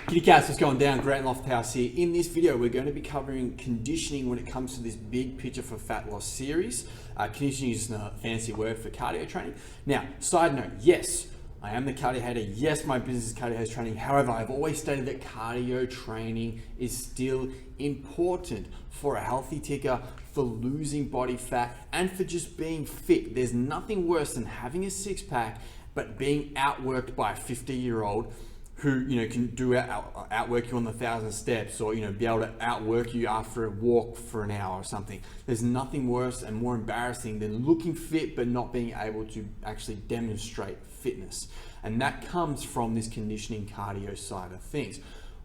Kitty cats, what's going down? Grant Lofthouse here. In this video, we're going to be covering conditioning when it comes to this big picture for fat loss series. Conditioning is just a fancy word for cardio training. Now, side note, yes, I am the cardio hater. Yes, my business is cardio hater training. However, I've always stated that cardio training is still important for a healthy ticker, for losing body fat, and for just being fit. There's nothing worse than having a six pack, but being outworked by a 50-year-old who can outwork you on the 1,000 steps, or be able to outwork you after a walk for an hour or something. There's nothing worse and more embarrassing than looking fit but not being able to actually demonstrate fitness. And that comes from this conditioning cardio side of things.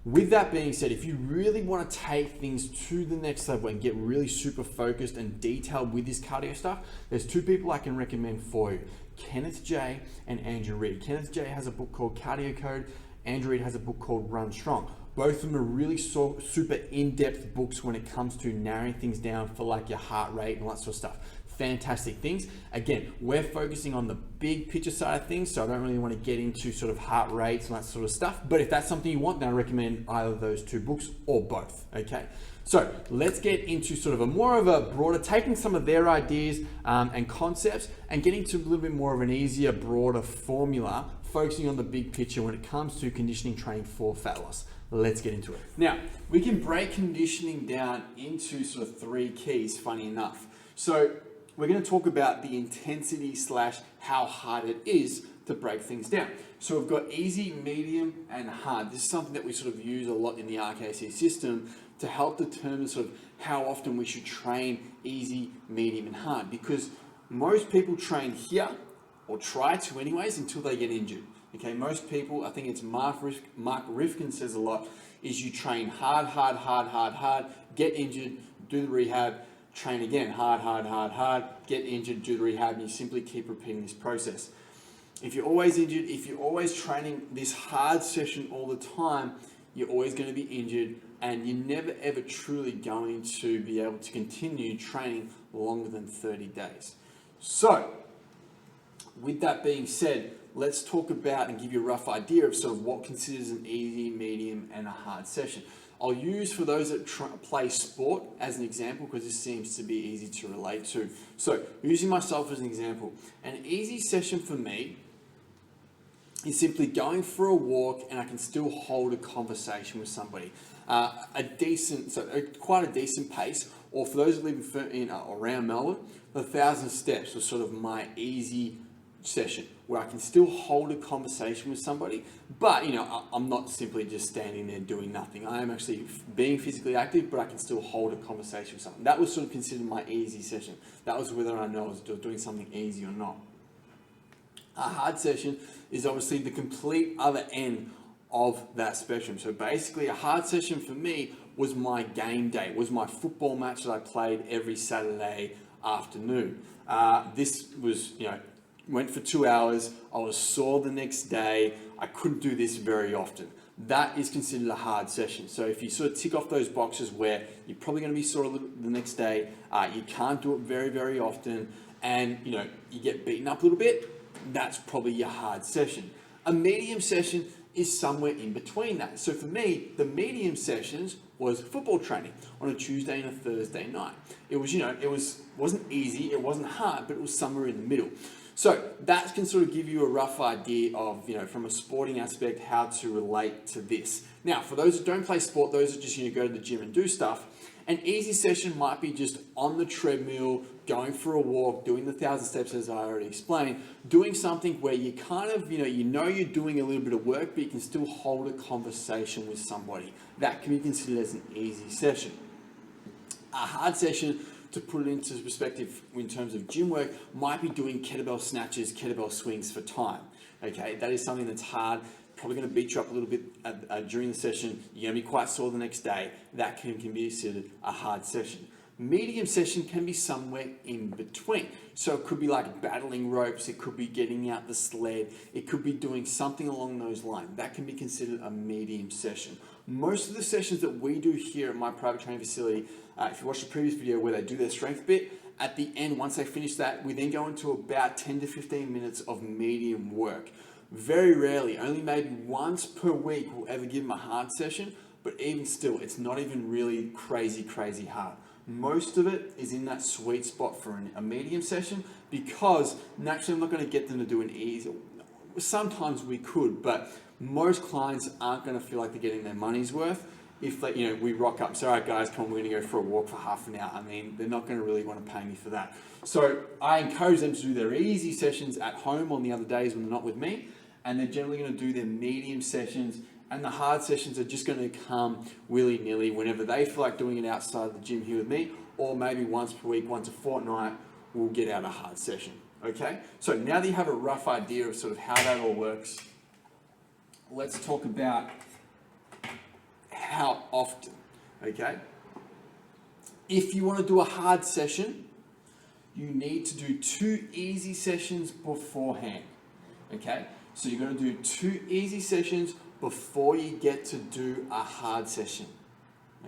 With that being said, if you really want to take things to the next level and get really super focused and detailed with this cardio stuff, there's two people I can recommend for you: Kenneth J and Andrew Reed. Kenneth J has a book called Cardio Code. Andrew Reed has a book called Run Strong. Both of them are really super in-depth books when it comes to narrowing things down for like your heart rate and all that sort of stuff. Fantastic things. Again, we're focusing on the big picture side of things, so I don't really want to get into sort of heart rates and that sort of stuff. But if that's something you want, then I recommend either of those two books or both, okay? So let's get into sort of a more of a broader, taking some of their ideas and concepts and getting to a little bit more of an easier, broader formula, focusing on the big picture when it comes to conditioning training for fat loss. Let's get into it. Now, we can break conditioning down into sort of three keys, funny enough. So we're going to talk about the intensity / how hard it is to break things down. So we've got easy, medium, and hard. This is something that we sort of use a lot in the RKC system to help determine sort of how often we should train easy, medium, and hard. Because most people train here, or try to anyways, until they get injured. Okay, most people, I think it's Mark Rifkin says a lot, is you train hard, get injured, do the rehab, train again, hard, get injured, do the rehab, and you simply keep repeating this process. If you're always injured, if you're always training this hard session all the time, you're always going to be injured, and you're never ever truly going to be able to continue training longer than 30 days. So, with that being said, let's talk about and give you a rough idea of sort of what considers an easy, medium, and a hard session. I'll use for those that play sport as an example, because this seems to be easy to relate to. So, using myself as an example, an easy session for me is simply going for a walk and I can still hold a conversation with somebody. Quite a decent pace, or for those that live in around Melbourne, 1,000 steps was sort of my easy session where I can still hold a conversation with somebody, but I'm not simply just standing there doing nothing. I am actually being physically active, but I can still hold a conversation with someone. That was sort of considered my easy session. That was whether I know I was doing something easy or not. A hard session is obviously the complete other end of that spectrum. So basically a hard session for me was my game day, was my football match that I played every Saturday afternoon. This was, went for 2 hours. I was sore the next day. I couldn't do this very often. That is considered a hard session. So if you sort of tick off those boxes where you're probably going to be sore the next day, you can't do it very, very often, and you get beaten up a little bit, that's probably your hard session. A medium session is somewhere in between that. So for me, the medium sessions was football training on a Tuesday and a Thursday night. It was, wasn't easy, it wasn't hard, but it was somewhere in the middle. So that can sort of give you a rough idea of, from a sporting aspect, how to relate to this. Now, for those that don't play sport, those that just, go to the gym and do stuff, an easy session might be just on the treadmill, going for a walk, doing the 1,000 steps as I already explained, doing something where you kind of, you're doing a little bit of work, but you can still hold a conversation with somebody. That can be considered as an easy session. A hard session, to put it into perspective in terms of gym work, might be doing kettlebell snatches, kettlebell swings for time. Okay, that is something that's hard, probably going to beat you up a little bit during the session. You're going to be quite sore the next day. That can be considered a hard session. Medium session can be somewhere in between. So it could be like battling ropes, it could be getting out the sled, it could be doing something along those lines. That can be considered a medium session. Most of the sessions that we do here at my private training facility, if you watch the previous video where they do their strength bit, at the end, once they finish that, we then go into about 10 to 15 minutes of medium work. Very rarely, only maybe once per week, we'll ever give them a hard session, but even still, it's not even really crazy hard. Most of it is in that sweet spot for a medium session, because naturally I'm not going to get them to do an easy. Sometimes we could, but most clients aren't going to feel like they're getting their money's worth if they, we rock up and say, all right guys, come on, we're going to go for a walk for half an hour. I mean, they're not going to really want to pay me for that. So I encourage them to do their easy sessions at home on the other days when they're not with me, and they're generally going to do their medium sessions, and the hard sessions are just going to come willy-nilly whenever they feel like doing it outside the gym here with me, or maybe once per week, once a fortnight, we'll get out a hard session. Okay, so now that you have a rough idea of sort of how that all works, let's talk about how often. Okay, if you want to do a hard session, you need to do 2 easy sessions beforehand. Okay, so you're going to do 2 easy sessions before you get to do a hard session.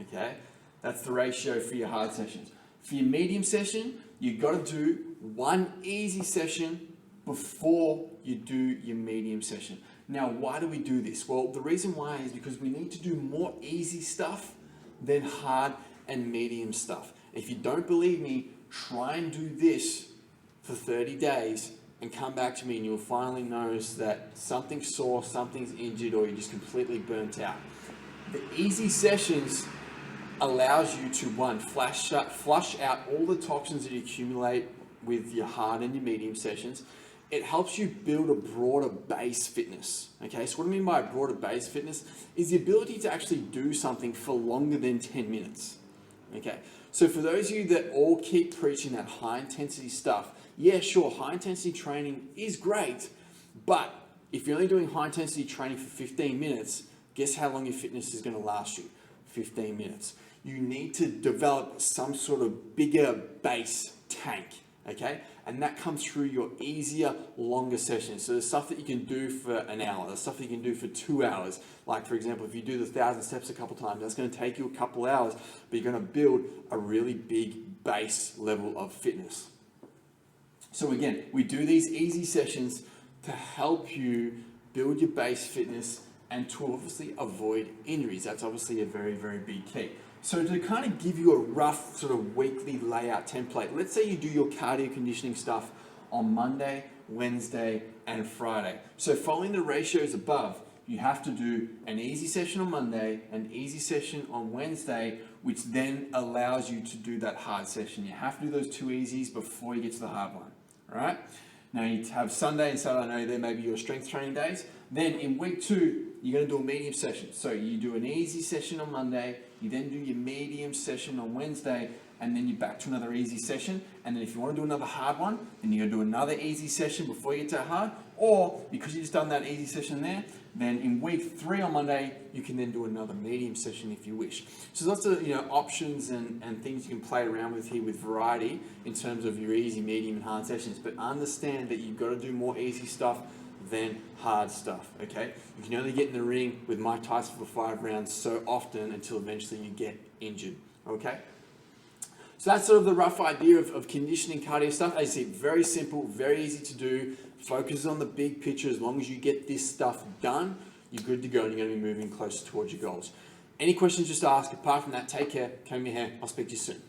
Okay, that's the ratio for your hard sessions. For your medium session, you've got to do 1 easy session before you do your medium session. Now, why do we do this? Well, the reason why is because we need to do more easy stuff than hard and medium stuff. If you don't believe me, try and do this for 30 days and come back to me, and you'll finally notice that something's sore, something's injured, or you're just completely burnt out. The easy sessions allows you to, one, flush out all the toxins that you accumulate with your hard and your medium sessions. It helps you build a broader base fitness. Okay, so what I mean by a broader base fitness is the ability to actually do something for longer than 10 minutes. Okay, so for those of you that all keep preaching that high intensity stuff, yeah, sure, high intensity training is great, but if you're only doing high intensity training for 15 minutes, guess how long your fitness is going to last you? 15 minutes. You need to develop some sort of bigger base tank, okay? And that comes through your easier, longer sessions. So the stuff that you can do for an hour, the stuff that you can do for 2 hours. Like for example, if you do the 1,000 steps a couple times, that's going to take you a couple hours, but you're going to build a really big base level of fitness. So again, we do these easy sessions to help you build your base fitness and to obviously avoid injuries. That's obviously a very, very big key. So to kind of give you a rough sort of weekly layout template, let's say you do your cardio conditioning stuff on Monday, Wednesday, and Friday. So following the ratios above, you have to do an easy session on Monday, an easy session on Wednesday, which then allows you to do that hard session. You have to do those 2 easies before you get to the hard one. All right? Now you have Sunday and Saturday, I know there may be your strength training days. Then in week 2, you're going to do a medium session. So you do an easy session on Monday, you then do your medium session on Wednesday, and then you're back to another easy session. And then if you want to do another hard one, then you're going to do another easy session before you get to hard. Or because you just done that easy session there, then in week 3 on Monday, you can then do another medium session if you wish. So lots of options and things you can play around with here with variety in terms of your easy, medium, and hard sessions. But understand that you've got to do more easy stuff than hard stuff, okay? You can only get in the ring with Mike Tyson for 5 rounds so often until eventually you get injured, okay? So that's sort of the rough idea of conditioning cardio stuff. As I said, very simple, very easy to do. Focus on the big picture. As long as you get this stuff done, you're good to go and you're going to be moving closer towards your goals. Any questions, just ask. Apart from that, take care, comb your hair. I'll speak to you soon.